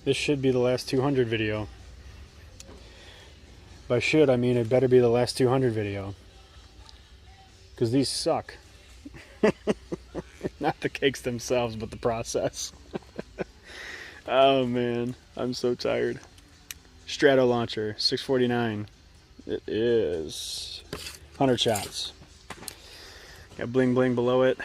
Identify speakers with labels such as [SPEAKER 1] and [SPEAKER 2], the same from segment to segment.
[SPEAKER 1] This should be the last 200 video. By should, I mean it better be the last 200 video. Because these suck. Not the cakes themselves, but the process. Oh man, I'm so tired. Strato launcher, 649. It is 100 shots. Got bling bling below it.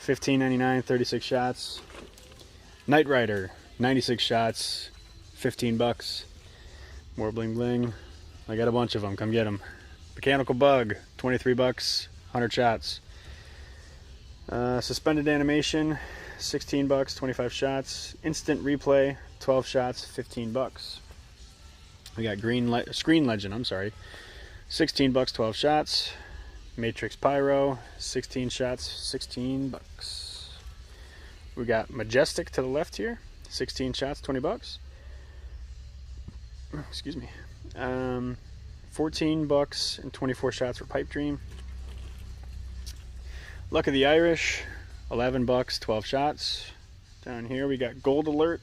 [SPEAKER 1] $15.99, 36 shots. Night Rider, 96 shots, 15 bucks. More bling bling. I got a bunch of them. Come get them. Mechanical Bug, 23 bucks, 100 shots. Suspended Animation, 16 bucks, 25 shots. Instant Replay, 12 shots, 15 bucks. We got Screen Legend, I'm sorry. 16 bucks, 12 shots. Matrix Pyro, 16 shots, 16 bucks. We got Majestic to the left here, 16 shots, 20 bucks. Excuse me. 14 bucks and 24 shots for Pipe Dream. Luck of the Irish, 11 bucks, 12 shots. Down here we got Gold Alert,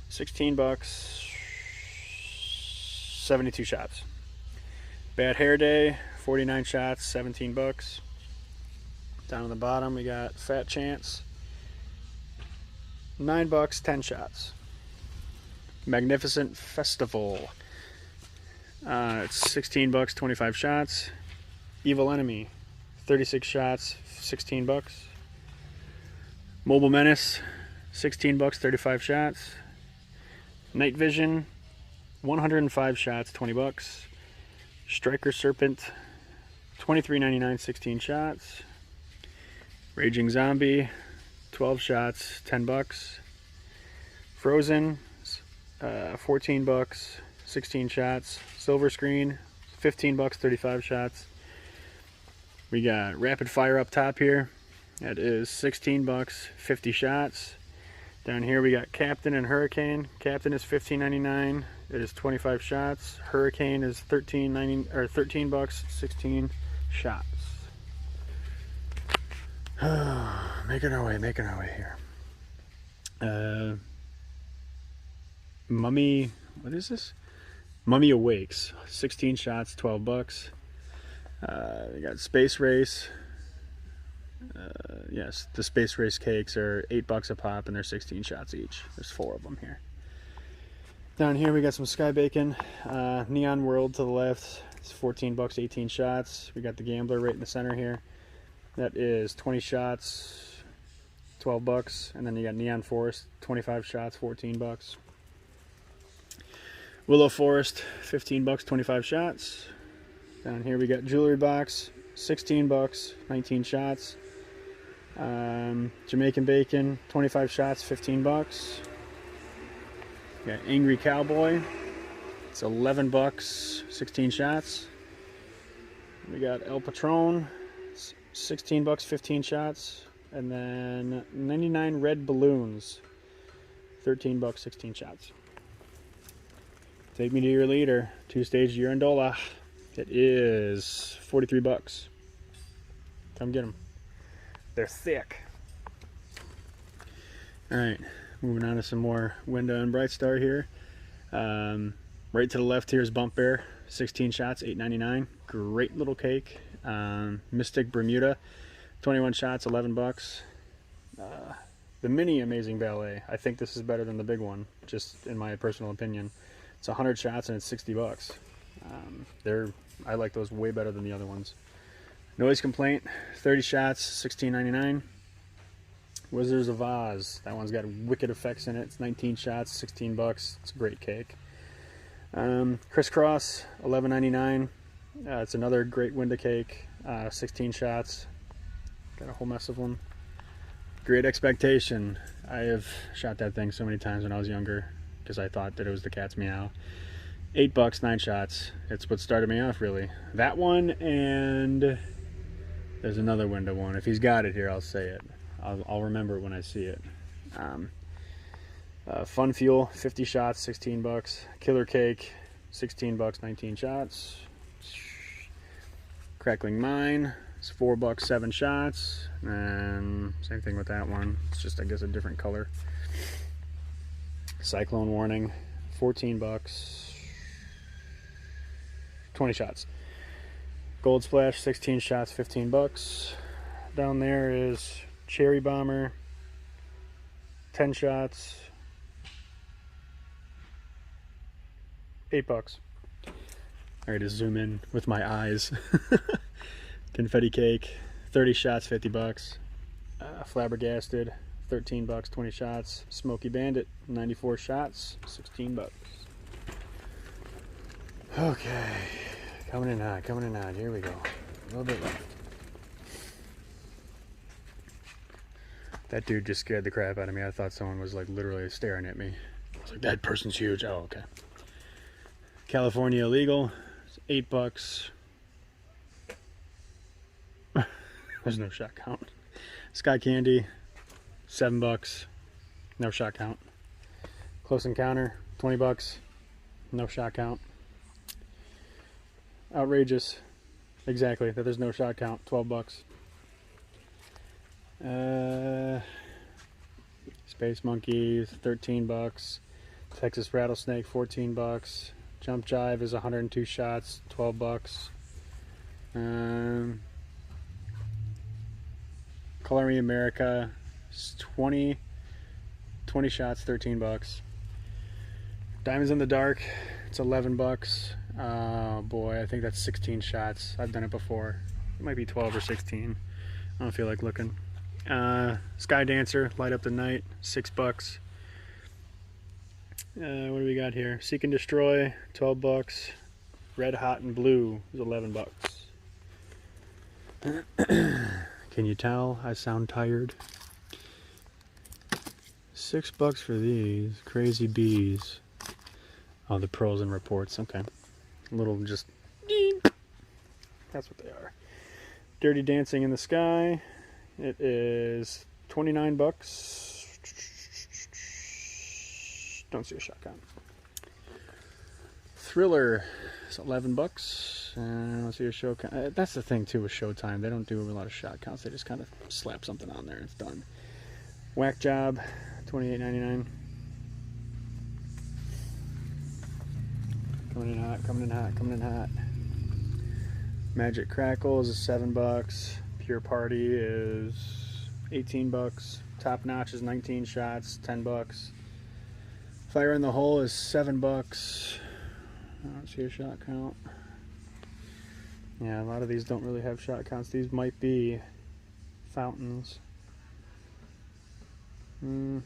[SPEAKER 1] 16 bucks, 72 shots. Bad Hair Day, 49 shots, 17 bucks. Down on the bottom we got Fat Chance, 9 bucks, 10 shots. Magnificent Festival, it's 16 bucks, 25 shots. Evil Enemy, 36 shots, 16 bucks. Mobile Menace, 16 bucks, 35 shots. Night Vision, 105 shots, 20 bucks. Striker Serpent, $23.99, 16 shots. Raging Zombie, 12 shots, 10 bucks. Frozen, 14 bucks, 16 shots. Silver Screen, 15 bucks, 35 shots. We got Rapid Fire up top here. That is 16 bucks, 50 shots. Down here we got Captain and Hurricane. Captain is $15.99. It is 25 shots. Hurricane is $13 bucks, 16 shots. Making our way here. Mummy, what is this? Mummy Awakes, 16 shots, 12 bucks. We got Space Race. Yes, the Space Race cakes are 8 bucks a pop and they're 16 shots each. There's 4 of them here. Down here we got some Sky Bacon. Neon World to the left. It's 14 bucks, 18 shots. We got the Gambler right in the center here. That is 20 shots, 12 bucks. And then you got Neon Forest, 25 shots, 14 bucks. Willow Forest, 15 bucks, 25 shots. Down here we got Jewelry Box, 16 bucks, 19 shots. Jamaican Bacon, 25 shots, 15 bucks. We got Angry Cowboy, it's 11 bucks, 16 shots. We got El Patron, 16 bucks, 15 shots. And then 99 Red Balloons, 13 bucks, 16 shots. Take me to your leader, 2-stage Urandola. It is 43 bucks. Come get them. They're thick. Alright, moving on to some more Window and Bright Star here. Right to the left here is Bump Bear, 16 shots, $8.99. Great little cake. Mystic Bermuda, 21 shots, 11 bucks. The mini Amazing Ballet, I think this is better than the big one, just in my personal opinion. It's 100 shots and it's 60 bucks. I like those way better than the other ones. Noise Complaint, 30 shots, $16.99. Wizards of Oz, that one's got wicked effects in it. It's 19 shots, 16 bucks. It's a great cake. Crisscross, $11.99. It's another great window cake, 16 shots. Got a whole mess of them. Great Expectation. I have shot that thing so many times when I was younger because I thought that it was the cat's meow. 8 bucks, 9 shots. It's what started me off, really. That one, and there's another window one. If he's got it here, I'll say it. I'll remember it when I see it. Fun Fuel, 50 shots, 16 bucks. Killer Cake, 16 bucks, 19 shots. Crackling Mine, it's 4 bucks, 7 shots. And same thing with that one. It's just, I guess, a different color. Cyclone warning, 14 bucks. 20 shots. Gold splash, 16 shots, 15 bucks. Down there is cherry bomber, 10 shots, 8 bucks. Alright, to zoom in with my eyes. Confetti cake, 30 shots, 50 bucks. Flabbergasted, 13 bucks, 20 shots. Smoky Bandit, 94 shots, 16 bucks. Okay, coming in hot, here we go. A little bit left. That dude just scared the crap out of me. I thought someone was like literally staring at me. I was like, that person's huge. Oh, okay. California illegal, it's 8 bucks. There's no shot count. Sky Candy, 7 bucks. No shot count. Close Encounter, 20 bucks. No shot count. Outrageous. Exactly, that there's no shot count. 12 bucks. Space Monkeys, 13 bucks. Texas Rattlesnake, 14 bucks. Jump Jive is 102 shots, 12 bucks. Color Me America, 20 shots, 13 bucks. Diamonds in the Dark, it's 11 bucks. Oh boy, I think that's 16 shots. I've done it before. It might be 12 or 16. I don't feel like looking. Sky Dancer, Light Up the Night, 6 bucks. What do we got here? Seek and Destroy, 12 bucks. Red Hot and Blue is 11 bucks. Can you tell I sound tired? 6 bucks for these. Crazy Bees. Oh, the pros and reports. Okay. A little just... That's what they are. Dirty Dancing in the Sky. It is 29 bucks. Don't see a shot count. Thriller is 11 bucks. I don't see a show count. That's the thing too with Showtime. They don't do a lot of shot counts. They just kind of slap something on there and it's done. Whack Job, $28.99. Coming in hot, coming in hot, coming in hot. Magic Crackle is 7 bucks. Pure Party is 18 bucks. Top Notch is 19 shots, 10 bucks. Fire in the Hole is 7 bucks. I don't see a shot count. Yeah, a lot of these don't really have shot counts. These might be fountains. I'm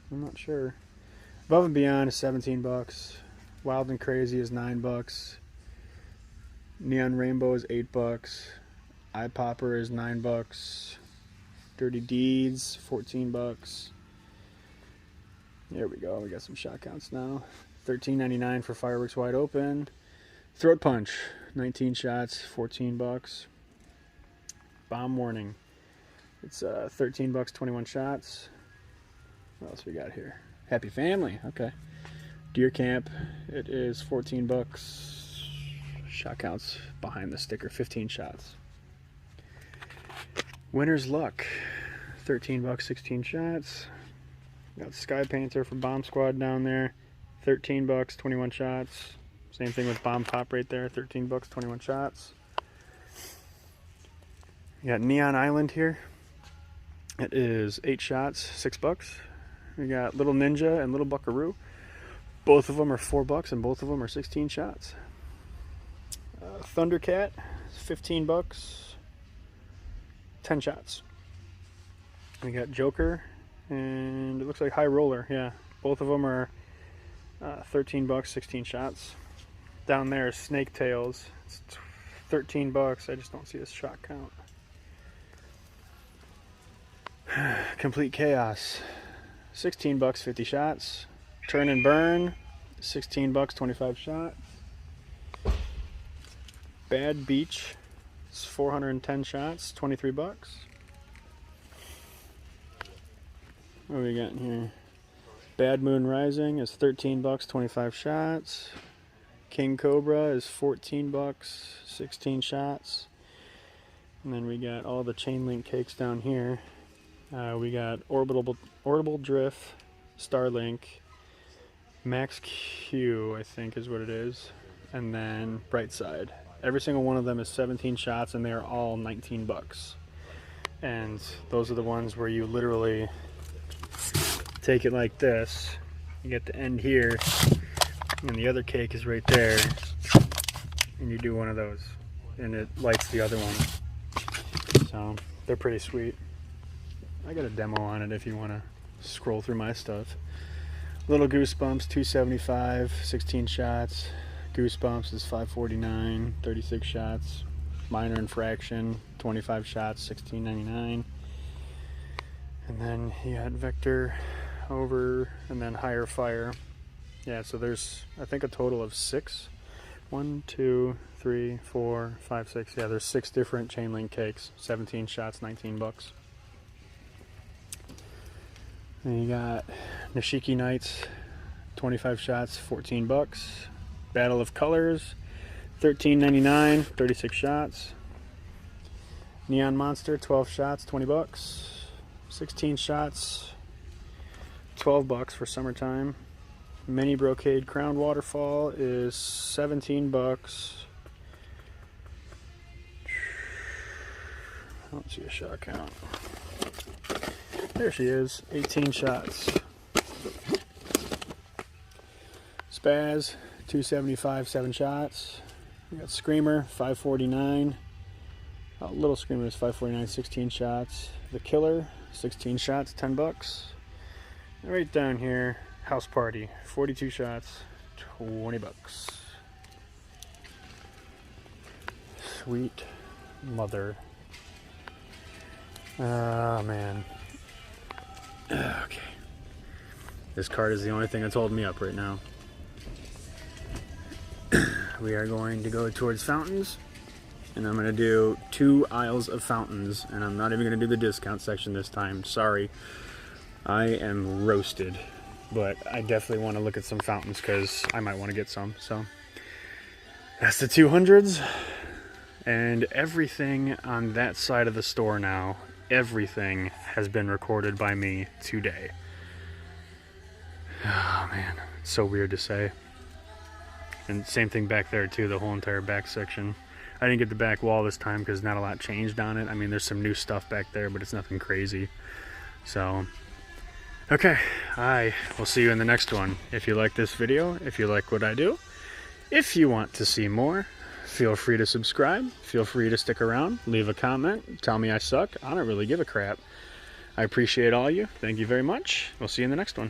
[SPEAKER 1] not sure. Above and Beyond is 17 bucks. Wild and Crazy is 9 bucks. Neon Rainbow is 8 bucks. Eye Popper is 9 bucks. Dirty Deeds, 14 bucks. There we go, we got some shot counts now. $13.99 for Fireworks Wide Open. Throat Punch, 19 shots, 14 bucks. Bomb Warning, it's 13 bucks, 21 shots. What else we got here? Happy Family, okay. Deer Camp, it is 14 bucks. Shot counts behind the sticker, 15 shots. Winner's Luck, 13 bucks, 16 shots. Got Sky Panther for Bomb Squad down there, 13 bucks, 21 shots. Same thing with Bomb Pop right there, 13 bucks, 21 shots. We got Neon Island here. It is 8 shots, 6 bucks. We got Little Ninja and Little Buckaroo. Both of them are 4 bucks and both of them are 16 shots. Thundercat, 15 bucks, 10 shots. We got Joker and it looks like High Roller. Yeah, both of them are 13 bucks, 16 shots. Down there is Snake Tails. It's 13 bucks. I just don't see a shot count. Complete Chaos, 16 bucks, 50 shots. Turn and Burn, 16 bucks, 25 shots. Bad Beach, it's 410 shots, 23 bucks. What do we got in here? Bad Moon Rising is 13 bucks, 25 shots. King Cobra is 14 bucks, 16 shots. And then we got all the chain link cakes down here. We got Orbital Drift, Starlink, Max Q, I think is what it is. And then Bright Side. Every single one of them is 17 shots, and they are all 19 bucks. And those are the ones where you literally take it like this. You get the end here, and the other cake is right there. And you do one of those, and it lights the other one. So they're pretty sweet. I got a demo on it if you want to scroll through my stuff. Little Goosebumps, $2.75, 16 shots. Goosebumps is $5.49, 36 shots. Minor Infraction, 25 shots, $16.99. And then you had Vector over, and then Higher Fire. Yeah, so there's, I think, a total of 6. 1, 2, 3, 4, 5, 6. Yeah, there's 6 different chain link cakes. 17 shots, 19 bucks. Then you got Nishiki Nights, 25 shots, 14 bucks. Battle of Colors, $13.99, 36 shots. Neon Monster, 12 shots, 20 bucks. 16 shots, 12 bucks for summertime. Mini Brocade Crowned Waterfall is 17 bucks. I don't see a shot count. There she is, 18 shots. Spaz, $2.75, 7 shots. We got Screamer, $5.49. Little Screamer is $5.49, 16 shots. The Killer, 16 shots, 10 bucks. And right down here, House Party, 42 shots, 20 bucks. Sweet mother. Oh man. Okay. This card is the only thing that's holding me up right now. We are going to go towards fountains, and I'm going to do 2 aisles of fountains, and I'm not even going to do the discount section this time. Sorry. I am roasted, but I definitely want to look at some fountains because I might want to get some. So that's the 200s, and everything on that side of the store now, everything has been recorded by me today. Oh man, it's so weird to say. And same thing back there too, the whole entire back section. I didn't get the back wall this time because not a lot changed on it. I mean, there's some new stuff back there, but it's nothing crazy. So, okay, I will see you in the next one. If you like this video, if you like what I do, if you want to see more, feel free to subscribe. Feel free to stick around, leave a comment, tell me I suck. I don't really give a crap. I appreciate all you. Thank you very much. We'll see you in the next one.